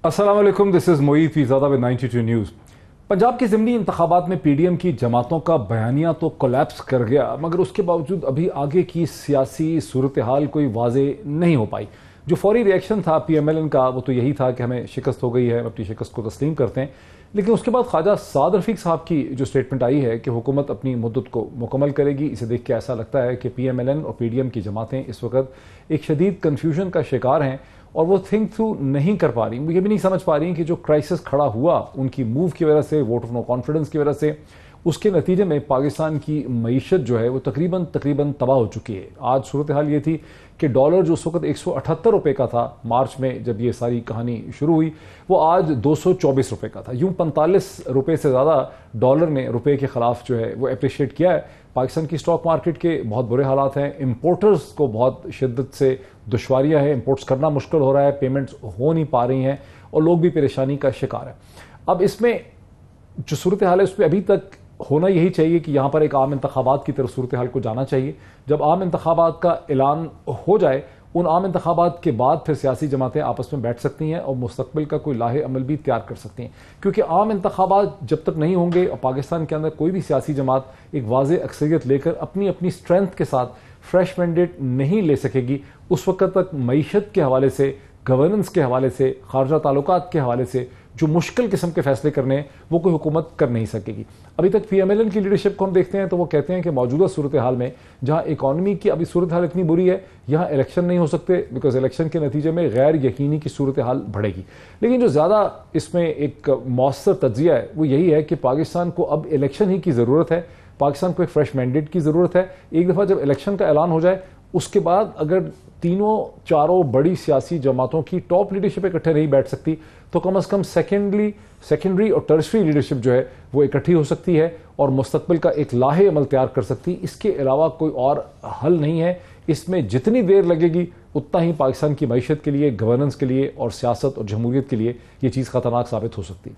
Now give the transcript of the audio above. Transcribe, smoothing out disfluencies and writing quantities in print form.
अस्सलाम वालेकुम, this is Moeed Pirzada with 92 news. Punjab के ज़िमनी इंतखाबात में पीडीएम की जमातों का बयानिया तो कोलैप्स कर गया, मगर उसके बावजूद अभी आगे की सियासी सूरत हाल कोई वाजे नहीं हो पाई। जो फौरी रिएक्शन था पीएमएलएन का वो तो यही था कि हमें शिकस्त हो गई है, हम अपनी शिकस्त को तस्लीम करते हैं। लेकिन उसके बाद ख्वाजा साद रफीक साहब की जो स्टेटमेंट आई है कि हुकूमत अपनी मुद्दत को मुकम्मल करेगी, इसे देख के ऐसा लगता है कि पीएमएलएन और पीडीएम की जमातें इस वक्त एक शदीद कन्फ्यूजन का शिकार हैं और वो थिंक थ्रू नहीं कर पा रही। मुझे भी नहीं समझ पा रही कि जो क्राइसिस खड़ा हुआ उनकी मूव की वजह से, वोट ऑफ नो कॉन्फिडेंस की वजह से, उसके नतीजे में पाकिस्तान की मईशत जो है वो तकरीबन तबाह हो चुकी है। आज सूरत हाल ये थी कि डॉलर जो उस वक्त 178 रुपये का था मार्च में जब ये सारी कहानी शुरू हुई, वो आज 224 रुपये का था। यूं 45 रुपये से ज़्यादा डॉलर ने रुपये के खिलाफ जो है वो अप्रिशिएट किया है। पाकिस्तान की स्टॉक मार्केट के बहुत बुरे हालात हैं, इंपोर्टर्स को बहुत शिद्दत से दुश्वारियां हैं, इंपोर्ट्स करना मुश्किल हो रहा है, पेमेंट्स हो नहीं पा रही हैं और लोग भी परेशानी का शिकार है। अब इसमें जो सूरत हाल है उसमें अभी तक होना यही चाहिए कि यहाँ पर एक आम इंतखाबात की तरफ सूरत हाल को जाना चाहिए। जब आम इंतखाबात का ऐलान हो जाए, उन आम इंतखाबात के बाद फिर सियासी जमातें आपस में बैठ सकती हैं और मुस्तकबिल का कोई लाहे अमल भी तैयार कर सकती हैं, क्योंकि आम इंतखाबात जब तक नहीं होंगे और पाकिस्तान के अंदर कोई भी सियासी जमात एक वाज़ेह अक्सरियत लेकर अपनी अपनी स्ट्रेंथ के साथ फ्रेश मैंडेट नहीं ले सकेगी, उस वक्त तक मईशत के हवाले से, गवर्नेंस के हवाले से, खारजा ताल्लुकात के हवाले से जो मुश्किल किस्म के फैसले करने हैं वो कोई हुकूमत कर नहीं सकेगी। अभी तक पीएमएलएन की लीडरशिप को हम देखते हैं तो वो कहते हैं कि मौजूदा सूरत हाल में जहां इकॉनमी की अभी सूरत हाल इतनी बुरी है, यहाँ इलेक्शन नहीं हो सकते, बिकॉज इलेक्शन के नतीजे में गैर यकीनी की सूरत हाल बढ़ेगी। लेकिन जो ज़्यादा इसमें एक मौसर तज्जिया है वो यही है कि पाकिस्तान को अब इलेक्शन ही की ज़रूरत है, पाकिस्तान को एक फ्रेश मैंडेट की ज़रूरत है। एक दफ़ा जब इलेक्शन का ऐलान हो जाए उसके बाद अगर तीनों चारों बड़ी सियासी जमातों की टॉप लीडरशिप इकट्ठे नहीं बैठ सकती तो कम से कम सेकेंडरी और टर्शरी लीडरशिप जो है वो इकट्ठी हो सकती है और मुस्तकबिल का एक लाहे अमल तैयार कर सकती। इसके अलावा कोई और हल नहीं है। इसमें जितनी देर लगेगी उतना ही पाकिस्तान की मईशत के लिए, गवर्नेंस के लिए और सियासत और जमहूरियत के लिए ये चीज़ खतरनाक साबित हो सकती है।